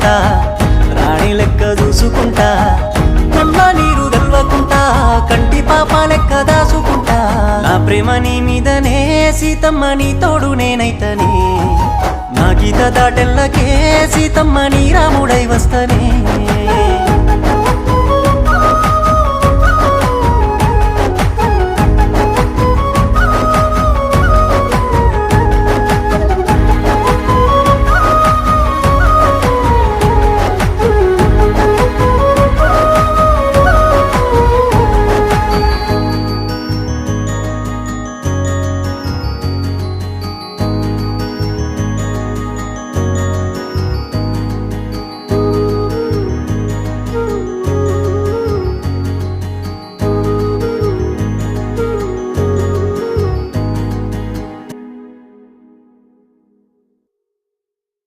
చూసుకుంటా రాణి లెక్క చూసుకుంటా కన్న నీరు గెలవకుంటా కంటి పాప లెక్క దాసుకుంటా నా ప్రేమ నీ మీదనే సీతమ్మ నీ తోడు నేనైతనే నా గీత దాటెల్లకే సీతమ్మ నీ రాముడై వస్తనే